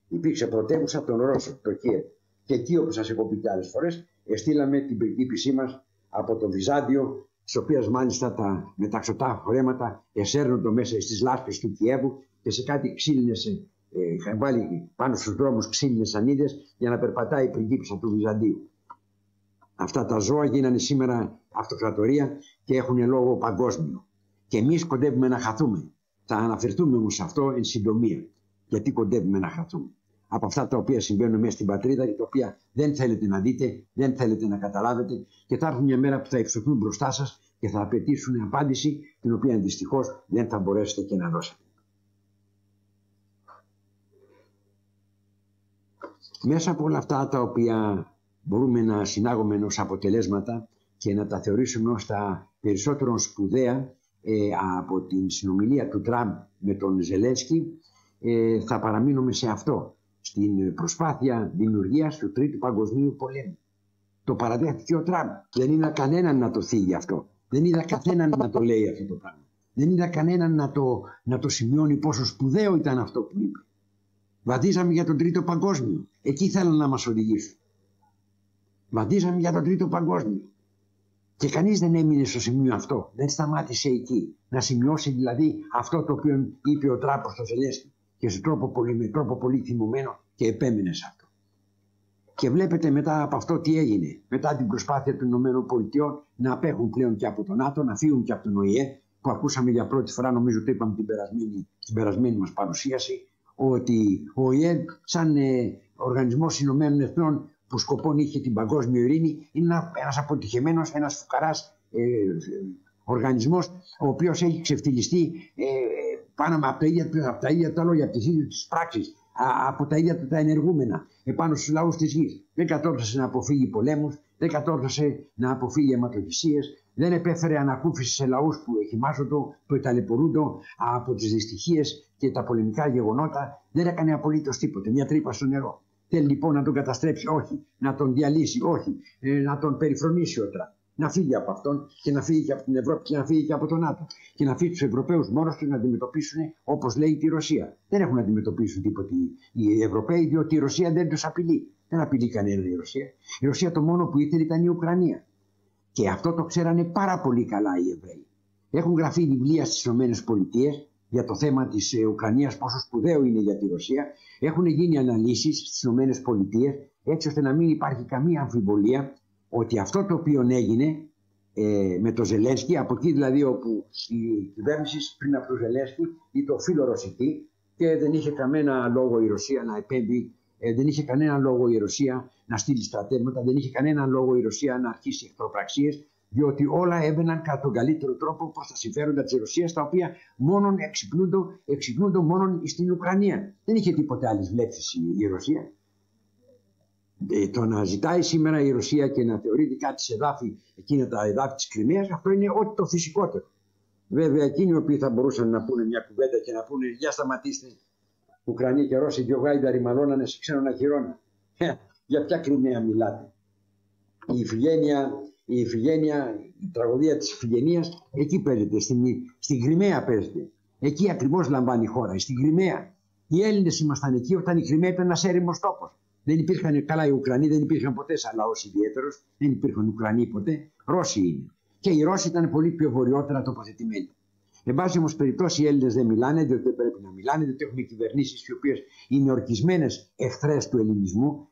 A: Υπήρξε πρωτεύουσα των Ρώσων, το Κίεβο. Και εκεί, όπως σας έχω πει και άλλες φορές, στείλαμε την πριγκίπισσή μας από το Βυζάντιο, της οποίας μάλιστα τα μεταξωτά φορέματα εσέρνονται μέσα στις λάσπες του Κιέβου και σε κάτι ξύλινες, είχαν βάλει πάνω στους δρόμους ξύλινες σανίδες για να περπατάει η πριγκίπισσα του Βυζαντίου. Αυτά τα ζώα γίνανε σήμερα αυτοκρατορία και έχουν λόγο παγκόσμιο. Και εμείς κοντεύουμε να χαθούμε. Θα αναφερθούμε όμως σε αυτό εν συντομία. Γιατί κοντεύουμε να χαθούμε. Από αυτά τα οποία συμβαίνουν μέσα στην πατρίδα και τα οποία δεν θέλετε να δείτε, δεν θέλετε να καταλάβετε, και θα έρθουν μια μέρα που θα υψωθούν μπροστά σας και θα απαιτήσουν απάντηση την οποία δυστυχώς δεν θα μπορέσετε και να δώσετε. Μέσα από όλα αυτά τα οποία μπορούμε να συνάγουμε ως αποτελέσματα και να τα θεωρήσουμε ως τα περισσότερο σπουδαία από την συνομιλία του Τραμπ με τον Ζελένσκι, θα παραμείνουμε σε αυτό, στην προσπάθεια δημιουργίας του Τρίτου Παγκοσμίου Πολέμου. Το παραδέχτηκε ο Τραμπ. Δεν είδα κανέναν να το θίγει αυτό. Δεν είδα κανέναν να το λέει αυτό το πράγμα. Δεν είδα κανέναν να το σημειώνει πόσο σπουδαίο ήταν αυτό που είπε. Βαδίζαμε για τον Τρίτο Παγκόσμιο. Εκεί θέλουν να μας οδηγήσουν. Βαδίζαμε για τον Τρίτο Παγκόσμιο. Και κανείς δεν έμεινε στο σημείο αυτό. Δεν σταμάτησε εκεί. Να σημειώσει δηλαδή αυτό το οποίο είπε ο Τραμπ στο Ζελένσκι. Και με τρόπο πολύ θυμωμένο, και επέμεινε σε αυτό. Και βλέπετε μετά από αυτό τι έγινε. Μετά την προσπάθεια των ΗΠΑ να απέχουν πλέον και από τον ΝΑΤΟ, να φύγουν και από τον ΟΗΕ, που ακούσαμε για πρώτη φορά, νομίζω το είπαμε στην περασμένη μας παρουσίαση, ότι ο ΟΗΕ σαν Οργανισμός Ηνωμένων Εθνών που σκοπόν είχε την παγκόσμια ειρήνη, είναι ένας αποτυχημένος, ένας φουκαράς οργανισμός, ο οποίος έχει ξεφτυλιστεί πάνω από τα ίδια τα λόγια, από τις ίδιες τις πράξεις, από τα ίδια τα ενεργούμενα επάνω στους λαούς της γης. Δεν κατόρθωσε να αποφύγει πολέμους, δεν κατόρθωσε να αποφύγει αιματοχυσίες, δεν επέφερε ανακούφιση σε λαούς που εχημάζονται, που εταλαιπωρούνται από τις δυστυχίες και τα πολεμικά γεγονότα. Δεν έκανε απολύτως τίποτε, μια τρύπα στο νερό. Θέλει λοιπόν να τον καταστρέψει, όχι. Να τον διαλύσει, όχι. Να τον περιφρονήσει ο Τραμπ. Να φύγει από αυτόν και να φύγει και από την Ευρώπη και να φύγει και από τον ΝΑΤΟ. Και να φύγει τους Ευρωπαίους μόνος τους να αντιμετωπίσουν, όπως λέει, τη Ρωσία. Δεν έχουν να αντιμετωπίσουν τίποτα οι Ευρωπαίοι, διότι η Ρωσία δεν τους απειλεί. Δεν απειλεί κανένα η Ρωσία. Η Ρωσία το μόνο που ήθελε ήταν η Ουκρανία. Και αυτό το ξέρανε πάρα πολύ καλά οι Εβραίοι. Έχουν γραφεί βιβλία στις ΗΠΑ για το θέμα της Ουκρανίας, πόσο σπουδαίο είναι για τη Ρωσία. Έχουν γίνει αναλύσεις στις ΗΠΑ, έτσι ώστε να μην υπάρχει καμία αμφιβολία ότι αυτό το οποίο έγινε με το Ζελένσκι, από εκεί δηλαδή όπου η κυβέρνηση πριν από το Ζελένσκι ήταν φιλορωσική και δεν είχε κανένα λόγο η Ρωσία να επέμβει, δεν είχε κανένα λόγο η Ρωσία να στείλει στρατεύματα, δεν είχε κανένα λόγο η Ρωσία να αρχίσει εχθροπραξίες, διότι όλα έμπαιναν κατά τον καλύτερο τρόπο προς τα συμφέροντα της Ρωσίας, τα οποία μόνον εξυπνούνται μόνον στην Ουκρανία. Δεν είχε τίποτε άλλες βλέψεις η Ρωσία. Το να ζητάει σήμερα η Ρωσία και να θεωρείται κάτι σε εδάφη, εκείνα τα εδάφη της Κριμαίας, αυτό είναι ό,τι το φυσικότερο. Βέβαια, εκείνοι οι οποίοι θα μπορούσαν να πούνε μια κουβέντα και να πούνε «Για σταματήστε, Ουκρανοί και Ρώσοι, δυο γάιδαροι μαλώνανε σε ξένον αχυρώνα». Για ποια Κριμαία μιλάτε? Η Ιφηγένεια, η τραγωδία της Ιφηγενίας, εκεί παίζεται, στην Κριμαία παίζεται. Εκεί ακριβώς λαμβάνει η χώρα, στην Κριμαία. Οι Έλληνες ήμασταν εκεί όταν η Κριμαία ήταν ένας έρημος τόπος. Δεν υπήρχαν, καλά οι Ουκρανοί δεν υπήρχαν ποτέ σαν λαός ιδιαίτερος, δεν υπήρχαν Ουκρανοί ποτέ, Ρώσοι είναι. Και οι Ρώσοι ήταν πολύ πιο βορειότερα τοποθετημένοι. Εν πάση όμως περιπτώσει οι Έλληνες δεν μιλάνε, διότι δεν πρέπει να μιλάνε, διότι έχουμε κυβερνήσεις οι οποίες είναι ορκισμένες εχθρές του ελληνισμού.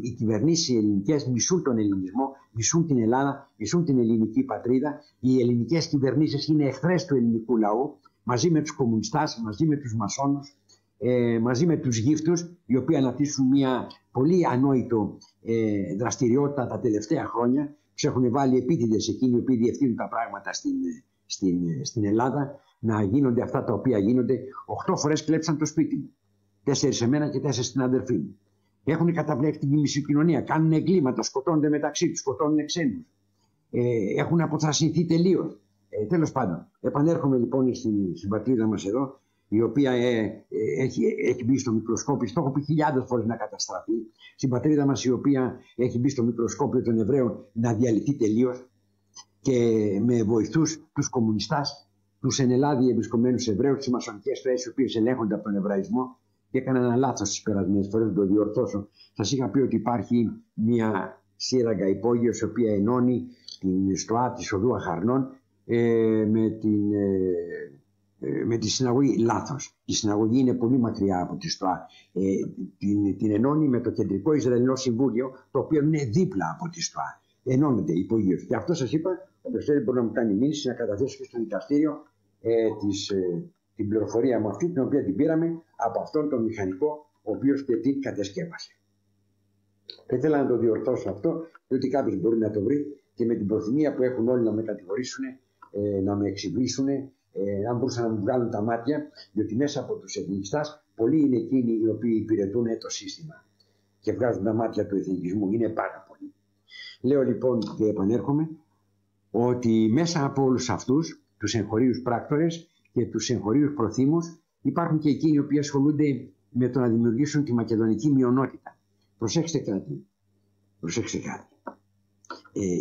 A: Οι κυβερνήσεις οι ελληνικές μισούν τον ελληνισμό, μισούν την Ελλάδα, μισούν την ελληνική πατρίδα. Οι ελληνικές κυβερνήσεις είναι εχθρές του ελληνικού λαού, μαζί με τους κομμουνιστάς, μαζί με τους μασόνους, μαζί με τους γύφτους, οι οποίοι αναπτύσσουν μια πολύ ανόητο δραστηριότητα τα τελευταία χρόνια. Τους έχουν βάλει επίτηδες εκείνοι οι οποίοι διευθύνουν τα πράγματα στην Ελλάδα να γίνονται αυτά τα οποία γίνονται. 8 φορές κλέψαν το σπίτι μου. 4 σε μένα και 4 στην αδερφή μου. Έχουν καταβλέψει την μισοκοινωνία, κάνουν εγκλήματα, σκοτώνονται μεταξύ τους, σκοτώνουν ξένους. Έχουν αποθρασινθεί τελείως. Τέλος πάντων, επανέρχομαι λοιπόν στην πατρίδα μας εδώ, η οποία έχει μπει στο μικροσκόπιο, το έχω πει χιλιάδες φορές να καταστραφεί. Στην πατρίδα μας η οποία έχει μπει στο μικροσκόπιο των Εβραίων να διαλυθεί τελείως και με βοηθούς τους κομμουνιστάς, τους εν Ελλάδη εμπισκομμένους Εβραίους, τις μασονικές θέσεις οι οποίες ελέγχονται από τον Εβραϊσμό και έκανα ένα λάθος τις περασμένες φορές, να το διορθώσω. Σας είχα πει ότι υπάρχει μια σύραγγα υπόγειος, η οποία ενώνει την στοά της οδού Αχαρνών με τη συναγωγή. Λάθος. Η συναγωγή είναι πολύ μακριά από τη στοά. Την ενώνει με το Κεντρικό Ισραηλινό Συμβούλιο, το οποίο είναι δίπλα από τη στοά. Ενώνεται υπογείως. Και αυτό σας είπα, όποιος θέλει μπορεί να μου κάνει μήνυση, να καταθέσω και στο δικαστήριο την πληροφορία μου αυτή, την οποία την πήραμε από αυτόν τον μηχανικό, ο οποίος και την κατασκεύασε. Ήθελα να το διορθώσω αυτό, διότι κάποιος μπορεί να το βρει και με την προθυμία που έχουν όλοι να με κατηγορήσουν, να με εξυπλήσουν, αν μπορούσαν να μου βγάλουν τα μάτια, διότι μέσα από τους εθνικιστάς πολλοί είναι εκείνοι οι οποίοι υπηρετούν το σύστημα και βγάζουν τα μάτια του εθνικισμού. Είναι πάρα πολλοί. Λέω λοιπόν και επανέρχομαι ότι μέσα από όλους αυτούς τους εγχωρίους πράκτορες και τους εγχωρίους προθήμους υπάρχουν και εκείνοι οι οποίοι ασχολούνται με το να δημιουργήσουν τη μακεδονική μειονότητα. Προσέξτε κάτι.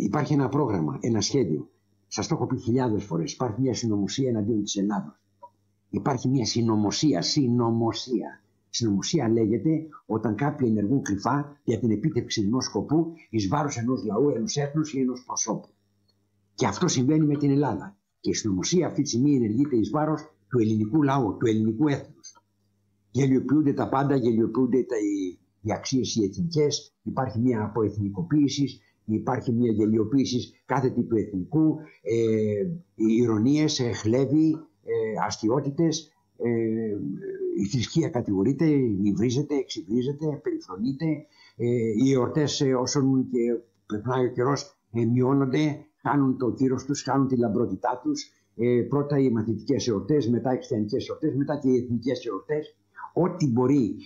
A: Υπάρχει ένα πρόγραμμα, ένα σχέδιο. Σας το έχω πει χιλιάδες φορές. Υπάρχει μια συνωμοσία εναντίον της Ελλάδος. Υπάρχει μια συνωμοσία. Συνωμοσία λέγεται όταν κάποιοι ενεργούν κρυφά για την επίτευξη ενός σκοπού εις βάρος ενός λαού, ενός έθνους ή ενός προσώπου. Και αυτό συμβαίνει με την Ελλάδα. Και η συνωμοσία αυτή τη στιγμή ενεργείται εις βάρος του ελληνικού λαού, του ελληνικού έθνους. Γελιοποιούνται τα πάντα, γελιοποιούνται οι αξίες οι εθνικές, υπάρχει μια αποεθνικοποίηση, υπάρχει μια γελιοποίηση κάθε τύπου εθνικού, ηρωνίες, χλέβη, αστιότητες, η θρησκεία κατηγορείται, υβρίζεται, εξυβρίζεται, περιφρονείται, οι εορτές όσον και περνάει ο καιρός μειώνονται, χάνουν το κύρος τους, χάνουν τη λαμπρότητά τους, πρώτα οι μαθητικές εορτές, μετά οι χριστιανικές εορτές, μετά και οι εθνικές εορτές. Ό,τι μπορεί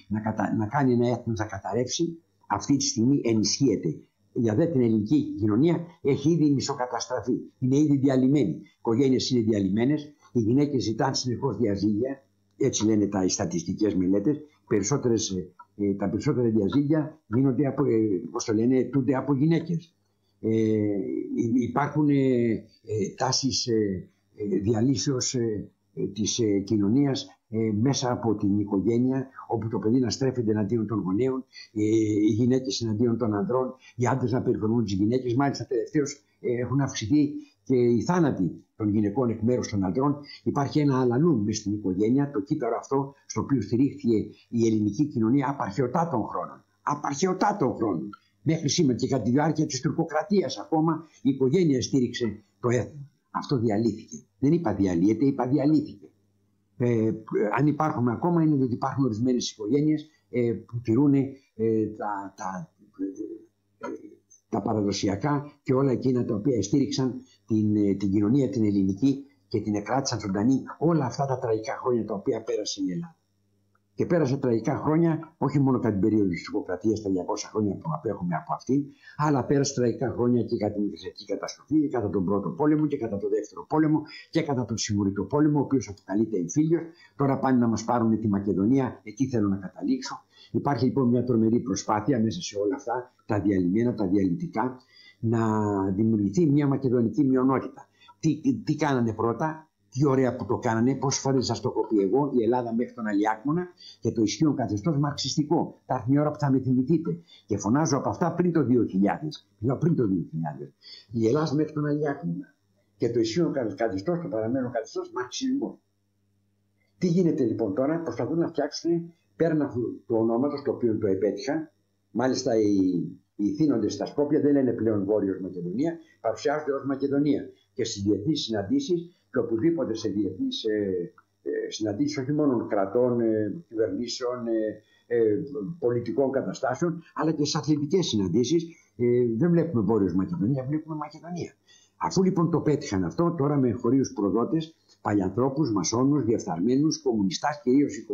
A: να κάνει ένα έθνος να καταρρεύσει, αυτή τη στιγμή ενισχύεται. Για δε την ελληνική κοινωνία έχει ήδη μισοκαταστραφεί. Είναι ήδη διαλυμένη. Οι οικογένειες είναι διαλυμένες. Οι γυναίκες ζητάνε συνεχώς διαζύγια. Έτσι λένε οι στατιστικές μελέτες. Τα περισσότερα διαζύγια γίνονται από γυναίκες. Υπάρχουν τάσεις διαλύσεως της κοινωνίας μέσα από την οικογένεια, όπου το παιδί να στρέφεται εναντίον των γονέων, οι γυναίκες εναντίον των ανδρών, οι άντρες να περιφρονούν τις γυναίκες. Μάλιστα τελευταίως έχουν αυξηθεί και οι θάνατοι των γυναικών εκ μέρους των ανδρών. Υπάρχει ένα αλαλούμ μες στην οικογένεια, το κύτταρο αυτό, στο οποίο στηρίχθηκε η ελληνική κοινωνία απαρχαιωτά των χρόνων. Μέχρι σήμερα και κατά τη διάρκεια της τουρκοκρατίας ακόμα η οικογένεια στήριξε το έθνο. Αυτό διαλύθηκε. Δεν είπα διαλύεται, είπα διαλύθηκε. Αν υπάρχουν ακόμα είναι ότι υπάρχουν ορισμένες οικογένειες που τηρούν τα παραδοσιακά και όλα εκείνα τα οποία στήριξαν την κοινωνία την ελληνική και την εκράτησαν ζωντανή όλα αυτά τα τραγικά χρόνια τα οποία πέρασε η Ελλάδα. Και πέρασε τραγικά χρόνια όχι μόνο κατά την περίοδο της τουρκοκρατίας, τα 200 χρόνια που απέχουμε από αυτή, αλλά πέρασε τραγικά χρόνια και κατά την Μητριακή καταστροφή και κατά τον Πρώτο Πόλεμο και κατά τον Δεύτερο Πόλεμο και κατά τον Συμμορικό Πόλεμο, ο οποίος αποκαλείται εμφύλιος. Τώρα πάνε να μας πάρουν τη Μακεδονία, εκεί θέλω να καταλήξω. Υπάρχει λοιπόν μια τρομερή προσπάθεια μέσα σε όλα αυτά, τα διαλυμένα, τα διαλυτικά, να δημιουργηθεί μια μακεδονική μειονότητα. Τι κάνανε πρώτα? Τι ωραία που το κάνανε, πόσες φορές σας το έχω πει εγώ, η Ελλάδα μέχρι τον Αλιάκμονα και το ισχύον καθεστώς μαρξιστικό. Θα έρθει μια ώρα που θα με θυμηθείτε. Και φωνάζω από αυτά πριν το 2000. Πριν το 2000. Η Ελλάδα μέχρι τον Αλιάκμονα και το ισχύον καθεστώς, το παραμένον καθεστώς μαρξισμό. Τι γίνεται λοιπόν τώρα? Προσπαθούν να φτιάξουν πέραν αυτού του ονόματος, το οποίο το επέτυχαν. Μάλιστα οι θύνοντες στα Σκόπια δεν λένε πλέον Βόρειος Μακεδονία, παρουσιάζονται ως Μακεδονία. Και στις διεθνείς συναντήσεις και οπουδήποτε σε διεθνείς συναντήσεις, όχι μόνο κρατών, κυβερνήσεων, πολιτικών καταστάσεων, αλλά και σε αθλητικές συναντήσεις, δεν βλέπουμε Βόρειος Μακεδονία, βλέπουμε Μακεδονία. Αφού λοιπόν το πέτυχαν αυτό, τώρα με εγχωρίους προδότες, παλιανθρώπους, μασόνους, διεφθαρμένους, κομμουνιστάς, κυρίως οι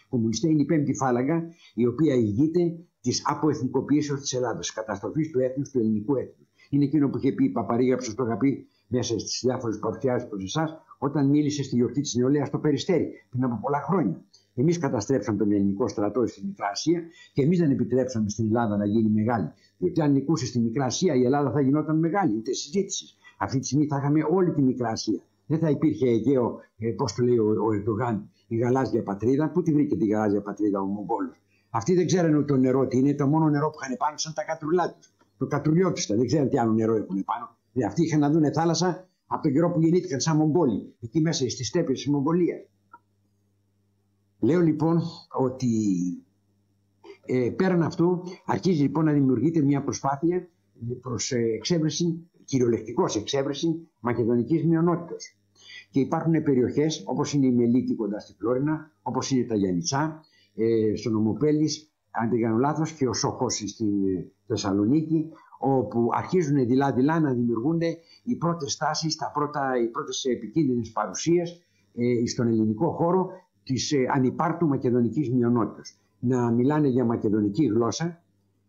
A: κομμουνιστές είναι η πέμπτη φάλαγγα, η οποία ηγείται της αποεθνικοποίησης της Ελλάδας, καταστροφής του έθνους, του ελληνικού έθνους. Είναι εκείνο που είχε πει η Παπαρίγα, που σας το είχα πει μέσα στις διάφορες παρουσιάσεις προς εσάς, όταν μίλησε στη γιορτή της Νεολαίας στο Περιστέρι, πριν από πολλά χρόνια. Εμείς καταστρέψαμε τον ελληνικό στρατό στη Μικρά Ασία και εμείς δεν επιτρέψαμε στην Ελλάδα να γίνει μεγάλη. Διότι αν νικούσε στη Μικρά Ασία, η Ελλάδα θα γινόταν μεγάλη, ούτε συζήτηση. Αυτή τη στιγμή θα είχαμε όλη τη Μικρά Ασία. Δεν θα υπήρχε Αιγαίο, πώς το λέει ο Ερντογάν, η γαλάζια πατρίδα. Πού τη βρήκε τη γαλάζια πατρίδα ο Μογγόλος? Αυτοί δεν ξέρανε το νερό τι είναι, το μόνο νερό που είχαν πάνω σαν τα κατρουλά τους. Το κατρουλιό τους, δεν ξέρανε τι άλλο νερό έχουν πάνω. Αυτοί είχαν να δουν θάλασσα από τον καιρό που γεννήθηκαν σαν Μογγόλοι, εκεί μέσα στις στέπες της Μογγολίας. Λέω λοιπόν ότι πέραν αυτού αρχίζει λοιπόν να δημιουργείται μια προσπάθεια προς εξέβρεση, κυριολεκτικός εξέβρεση μακεδονικής μειονότητας. Και υπάρχουν περιοχές όπως είναι η Μελίτη κοντά στη Φλόρινα, όπως είναι τα Γιαννιτσά, στον Ομοπέλης, αν δεν κάνω λάθος, και ο Σοχός στην Θεσσαλονίκη, όπου αρχίζουν δειλά-δειλά να δημιουργούνται οι πρώτες τάσεις, οι πρώτες επικίνδυνες παρουσίες στον ελληνικό χώρο της ανυπάρτου μακεδονικής μειονότητας. Να μιλάνε για μακεδονική γλώσσα,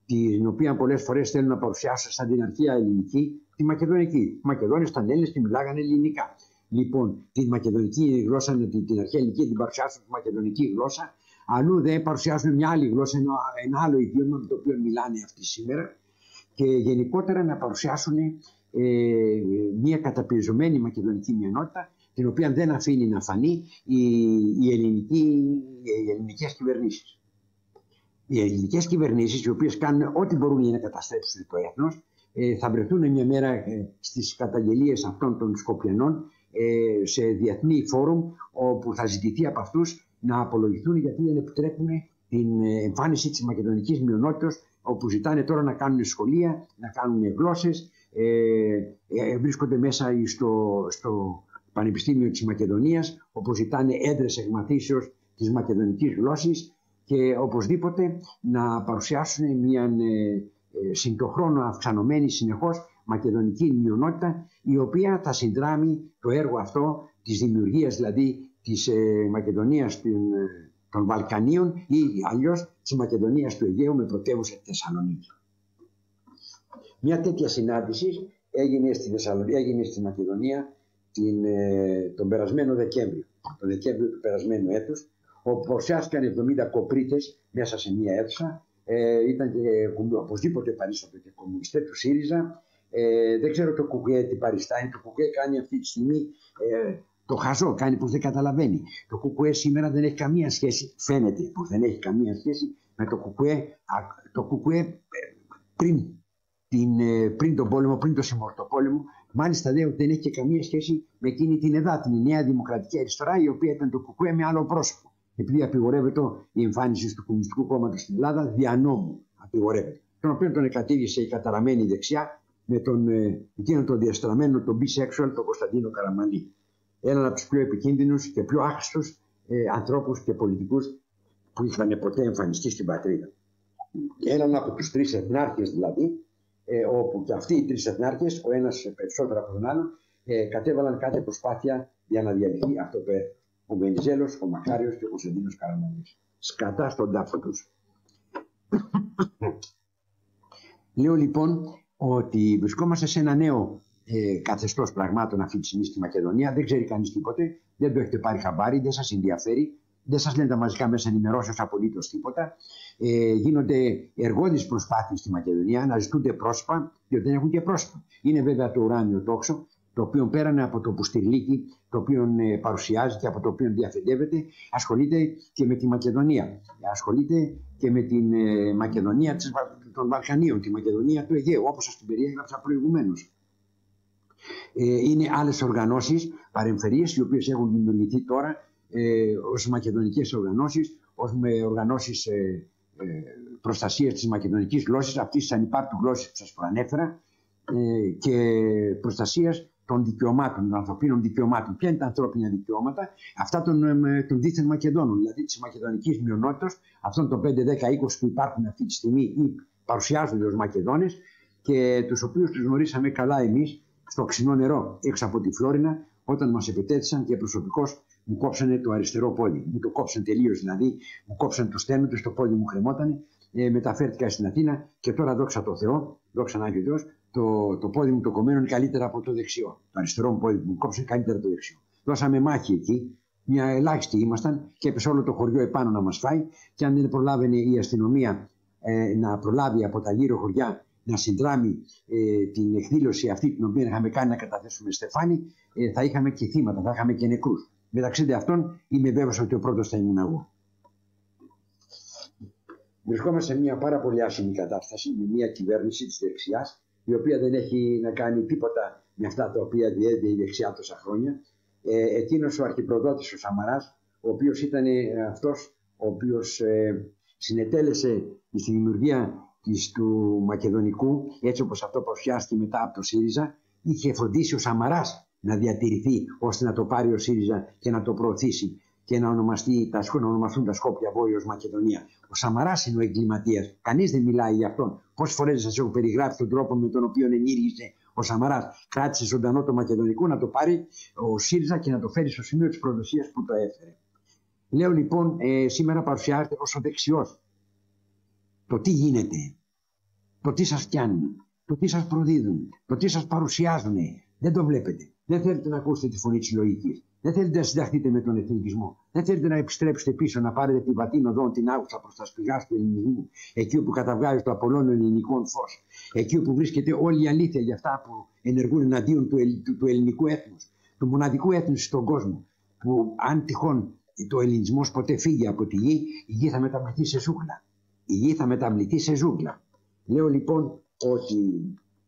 A: την οποία πολλές φορές θέλουν να παρουσιάσουν σαν την αρχαία ελληνική, τη μακεδονική. Οι Μακεδόνες ήταν Έλληνες και μιλάγανε ελληνικά. Λοιπόν, την μακεδονική γλώσσα, την αρχαία ελληνική, την παρουσιάσουν τη μακεδονική γλώσσα. Αλλού δεν παρουσιάζουν μια άλλη γλώσσα, ένα άλλο ιδιώμα με το οποίο μιλάνε αυτοί σήμερα. Και γενικότερα να παρουσιάσουν μια καταπιεζωμένη μακεδονική μειονότητα, την οποία δεν αφήνει να φανεί οι ελληνικές κυβερνήσεις. Οι ελληνικές κυβερνήσεις, οι οποίες κάνουν ό,τι μπορούν για να καταστρέψουν το έθνος, θα βρεθούν μια μέρα στις καταγγελίες αυτών των Σκοπιανών σε διεθνή φόρουμ, όπου θα ζητηθεί από αυτούς να απολογηθούν γιατί δεν επιτρέπουν την εμφάνιση της μακεδονικής μειονότητας, όπου ζητάνε τώρα να κάνουν σχολεία, να κάνουν γλώσσες, βρίσκονται μέσα στο Πανεπιστήμιο της Μακεδονίας, όπου ζητάνε έντρες εγμαθήσεως της μακεδονικής γλώσσης και οπωσδήποτε να παρουσιάσουν μια συντοχρόνω αυξανωμένη συνεχώς μακεδονική μειονότητα, η οποία θα συνδράμει το έργο αυτό της δημιουργίας δηλαδή της Μακεδονίας των Βαλκανίων ή αλλιώς της Μακεδονίας του Αιγαίου με πρωτεύουσα τη Θεσσαλονίκη. Μια τέτοια συνάντηση έγινε στη Μακεδονία τον περασμένο Δεκέμβριο. Το Δεκέμβριο του περασμένου έτους, όπου παρουσιάστηκαν 70 κοπρίτες μέσα σε μια αίθουσα. Ήταν και οπωσδήποτε παρίστατο και κομμουνιστές του ΣΥΡΙΖΑ. Δεν ξέρω το ΚΚΕ τι παριστάνει. Το ΚΚΕ κάνει αυτή τη στιγμή το χαζό, κάνει πως δεν καταλαβαίνει. Το ΚΚΕ σήμερα δεν έχει καμία σχέση, φαίνεται πως δεν έχει καμία σχέση με το ΚΚΕ. Το ΚΚΕ πριν τον πόλεμο, πριν το συμμορτοπόλεμο, μάλιστα λέει ότι δεν έχει και καμία σχέση με εκείνη την ΕΔΑ, την Νέα Δημοκρατική Αριστερά, η οποία ήταν το ΚΚΕ με άλλο πρόσωπο. Επειδή απειγορεύεται η εμφάνιση του Κομμουνιστικού Κόμματος στην Ελλάδα, δια νόμου απειγορεύεται. Τον οποίο τον εκατήργησε η καταραμένη δεξιά με εκείνον τον διαστραμμένο, τον bisexual, τον Κωνσταντίνο Καραμανλή. Έναν από τους πιο επικίνδυνους και πιο άχρηστους ανθρώπους και πολιτικούς που είχαν ποτέ εμφανιστεί στην πατρίδα. Έναν από τους τρεις εθνάρχες δηλαδή, όπου και αυτοί οι τρεις εθνάρχες, ο ένας περισσότερο από τον άλλον, κατέβαλαν κάθε προσπάθεια για να διαλυθεί αυτό το έθνος. Ο Βενιζέλος, ο Μακάριος και ο Κωνσταντίνος Καραμανλής. Σκατά στον τάφο τους. Λέω λοιπόν ότι βρισκόμαστε σε ένα νέο καθεστώς πραγμάτων αυτή τη στιγμή στη Μακεδονία. Δεν ξέρει κανείς τίποτε, δεν το έχετε πάρει χαμπάρι, δεν σας ενδιαφέρει, δεν σας λένε τα μαζικά μέσα ενημερώσεως απολύτως τίποτα. Γίνονται εργώδεις προσπάθειες στη Μακεδονία να ζητούνται πρόσωπα, διότι δεν έχουν και πρόσωπα. Είναι βέβαια το ουράνιο τόξο, το οποίο πέρανε από το πουστιρλίκι, το οποίο παρουσιάζει και από το οποίο διαφεντεύεται, ασχολείται και με τη Μακεδονία. Ασχολείται και με την Μακεδονία των Βαλκανίων, τη Μακεδονία του Αιγαίου, όπως σας την περιέγραψα προηγουμένως. Είναι άλλες οργανώσεις, παρεμφερίες, οι οποίες έχουν δημιουργηθεί τώρα ως μακεδονικές οργανώσεις, ως οργανώσεις προστασίας της μακεδονικής γλώσσης, αυτής της ανυπάρτου γλώσσης που σας προανέφερα, και προστασίας των δικαιωμάτων, των ανθρωπίνων δικαιωμάτων. Ποια είναι τα ανθρώπινα δικαιώματα? Αυτά των δίθεν Μακεδόνων, δηλαδή της μακεδονικής μειονότητας, αυτών των 5, 10, 20 που υπάρχουν αυτή τη στιγμή ή παρουσιάζονται ως Μακεδόνες και τους οποίους τους γνωρίσαμε καλά εμείς στο ξινό νερό έξω από τη Φλόρινα, όταν μας επετέθησαν και προσωπικώς μου κόψανε το αριστερό πόδι. Μου το κόψαν τελείως, δηλαδή μου κόψαν το στένο του, το πόδι μου κρεμότανε. Μεταφέρθηκα στην Αθήνα και τώρα δόξα τω Θεώ, δόξα να Άγιο Θεός, το πόδι μου το κομμένο είναι καλύτερα από το δεξιό. Το αριστερό μου πόδι μου κόψε καλύτερα από το δεξιό. Δώσαμε μάχη εκεί, μια ελάχιστη ήμασταν και έπεσε όλο το χωριό επάνω να μας φάει. Και αν δεν προλάβαινε η αστυνομία να προλάβει από τα γύρω χωριά να συνδράμει την εκδήλωση αυτή την οποία είχαμε κάνει να καταθέσουμε στεφάνι, θα είχαμε και θύματα, θα είχαμε και νεκρούς. Μεταξύ αυτών είμαι βέβαιος ότι ο πρώτος θα ήμουν εγώ. Βρισκόμαστε σε μια πάρα πολύ άσχημη κατάσταση με μια κυβέρνηση της δεξιάς, η οποία δεν έχει να κάνει τίποτα με αυτά τα οποία διέδεται η δεξιά τόσα χρόνια. Εκείνος ο αρχιπροδότης ο Σαμαράς, ο οποίος ήταν αυτός ο οποίος συνετέλεσε στη δημιουργία του Μακεδονικού, έτσι όπως αυτό παρουσιάστηκε μετά από το ΣΥΡΙΖΑ, είχε φροντίσει ο Σαμαράς να διατηρηθεί ώστε να το πάρει ο ΣΥΡΙΖΑ και να το προωθήσει και να ονομαστούν τα Σκόπια Βόρειος Μακεδονία. Ο Σαμαράς είναι ο εγκληματίας. Κανείς δεν μιλάει για αυτόν. Πόσες φορές σας έχω περιγράψει τον τρόπο με τον οποίο ενήργησε ο Σαμαράς. Κράτησε ζωντανό το Μακεδονικό να το πάρει ο ΣΥΡΙΖΑ και να το φέρει στο σημείο της προδοσίας που το έφερε. Λέω λοιπόν, σήμερα παρουσιάζεται ως ο δεξιός. Το τι γίνεται, το τι σας πιάνουν, το τι σας προδίδουν, το τι σας παρουσιάζουν, δεν το βλέπετε. Δεν θέλετε να ακούσετε τη φωνή της λογικής. Δεν θέλετε να συνταχθείτε με τον εθνικισμό. Δεν θέλετε να επιστρέψετε πίσω, να πάρετε την πατήν οδόν, την άγουσα προς τα σπηγά του ελληνισμού. Εκεί όπου καταβγάζει το Απολλώνιο ελληνικών φως. Εκεί όπου βρίσκεται όλη η αλήθεια για αυτά που ενεργούν εναντίον του ελληνικού έθνους. Του μοναδικού έθνους στον κόσμο. Που αν τυχόν το ελληνισμός ποτέ φύγει από τη γη, η γη θα μεταβληθεί σε ζούγκλα. Η γη θα μεταβληθεί σε ζούγκλα. Λέω λοιπόν ότι,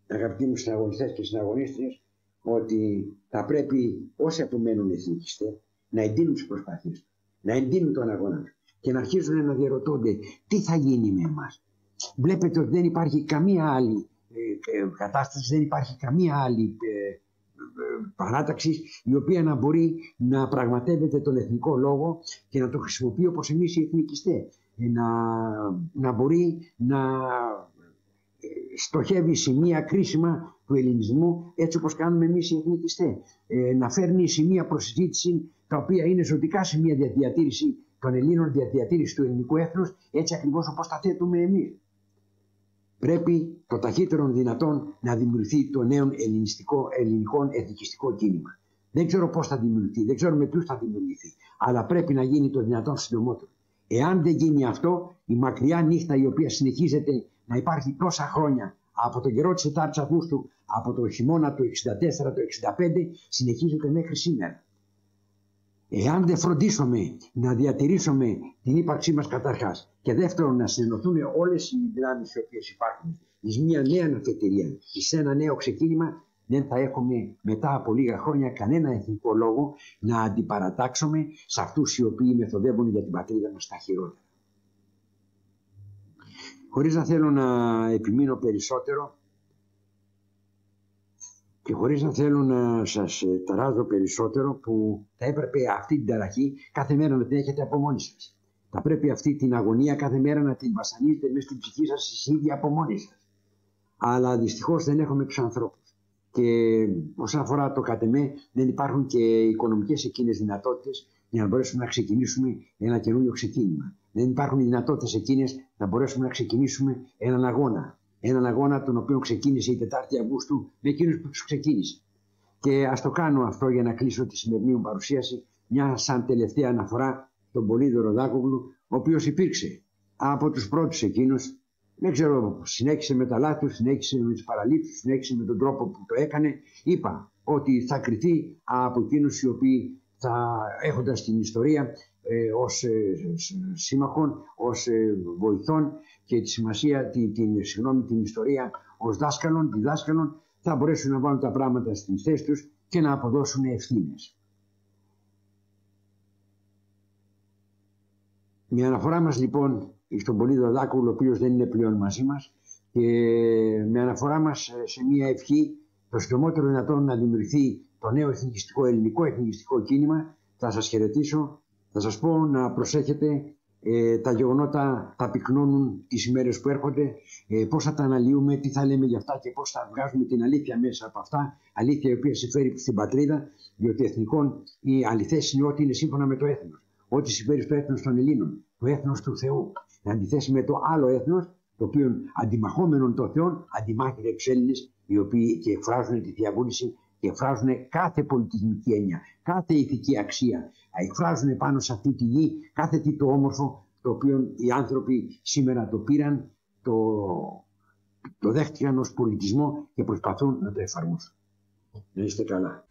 A: αγαπητοί μου συναγωνιστές και συναγωνίστριες, ότι θα πρέπει όσοι απομένουν εθνικιστές να εντείνουν τις προσπάθειες τους, να εντείνουν τον αγώνα τους και να αρχίζουν να διαρωτώνται τι θα γίνει με εμάς. Βλέπετε ότι δεν υπάρχει καμία άλλη κατάσταση, δεν υπάρχει καμία άλλη παράταξη η οποία να μπορεί να πραγματεύεται τον εθνικό λόγο και να το χρησιμοποιεί όπως εμείς οι εθνικιστές. Να μπορεί να στοχεύει σημεία κρίσιμα του ελληνισμού έτσι όπως κάνουμε εμείς οι εθνικιστές. Να φέρνει σημεία προσυζήτηση τα οποία είναι ζωτικά σημεία για διατήρηση των Ελλήνων, για διατήρηση του ελληνικού έθνους, έτσι ακριβώς όπως τα θέτουμε εμείς. Πρέπει το ταχύτερον δυνατόν να δημιουργηθεί το νέο ελληνικό εθνικιστικό κίνημα. Δεν ξέρω πώς θα δημιουργηθεί, δεν ξέρω με ποιους θα δημιουργηθεί, αλλά πρέπει να γίνει το δυνατόν συντομότερο. Εάν δεν γίνει αυτό, η μακριά νύχτα η οποία συνεχίζεται να υπάρχει τόσα χρόνια από τον καιρό της 4ης Αυγούστου, από το χειμώνα του 64, το 65, συνεχίζεται μέχρι σήμερα. Εάν δεν φροντίσουμε να διατηρήσουμε την ύπαρξή μας καταρχάς και δεύτερον να συνενωθούν όλες οι δυνάμεις οι οποίες υπάρχουν εις μια νέα αναφετηρία, εις ένα νέο ξεκίνημα, δεν θα έχουμε μετά από λίγα χρόνια κανένα εθνικό λόγο να αντιπαρατάξουμε σε αυτούς οι οποίοι μεθοδεύουν για την πατρίδα μας τα χειρότερα. Χωρίς να θέλω να επιμείνω περισσότερο και χωρίς να θέλω να σας ταράζω περισσότερο, που θα έπρεπε αυτή την ταραχή κάθε μέρα να την έχετε από μόνοι σας. Θα πρέπει αυτή την αγωνία κάθε μέρα να την βασανίζετε μέσα στην ψυχή σας εσείς ίδιοι από μόνοι σας. Αλλά δυστυχώς δεν έχουμε τους ανθρώπους. Και όσον αφορά το κατ' εμέ, δεν υπάρχουν και οικονομικές εκείνες δυνατότητες για να μπορέσουμε να ξεκινήσουμε ένα καινούριο ξεκίνημα. Δεν υπάρχουν οι δυνατότητες εκείνες να μπορέσουμε να ξεκινήσουμε έναν αγώνα. Έναν αγώνα τον οποίο ξεκίνησε η 4η Αυγούστου με εκείνους που τους ξεκίνησε. Και ας το κάνω αυτό για να κλείσω τη σημερινή μου παρουσίαση, μια σαν τελευταία αναφορά στον Πολύδωρο Δάκογλου, ο οποίος υπήρξε από τους πρώτους εκείνους. Δεν ξέρω, συνέχισε με τα λάθη του, συνέχισε με τις παραλήψεις, συνέχισε με τον τρόπο που το έκανε. Είπα ότι θα κριθεί από εκείνους οι οποίοι θα έχοντας την ιστορία ως σύμμαχων, ως βοηθών και τη σημασία, την ιστορία ως διδάσκαλων, θα μπορέσουν να βάλουν τα πράγματα στις θέσεις τους και να αποδώσουν ευθύνες. Με αναφορά μας λοιπόν στον Πολύδωρο Δάκογλου, ο οποίος δεν είναι πλέον μαζί μας, και με αναφορά μας σε μια ευχή το συντομότερο δυνατόν να δημιουργηθεί το νέο ελληνικό εθνικιστικό κίνημα, θα σας χαιρετήσω, θα σας πω να προσέχετε, τα γεγονότα τα πυκνώνουν τις ημέρες που έρχονται, πώς θα τα αναλύουμε, τι θα λέμε για αυτά και πώς θα βγάζουμε την αλήθεια μέσα από αυτά, αλήθεια η οποία συμφέρει στην πατρίδα, διότι εθνικών η αληθές είναι ό,τι είναι σύμφωνα με το έθνος, ό,τι συμφέρει στο έθνος των Ελλήνων, το έθνος του Θεού. Να αντιθέσει με το άλλο έθνος, το οποίο αντιμαχόμενον των Θεών αντιμάχεται τους Έλληνες, οι οποίοι και εκφράζουν τη διαβούληση και εκφράζουν κάθε πολιτισμική έννοια, κάθε ηθική αξία. Εκφράζουν πάνω σε αυτή τη γη κάθε τι το όμορφο, το οποίο οι άνθρωποι σήμερα το πήραν, το δέχτηκαν ως πολιτισμό και προσπαθούν να το εφαρμόσουν. Να είστε καλά.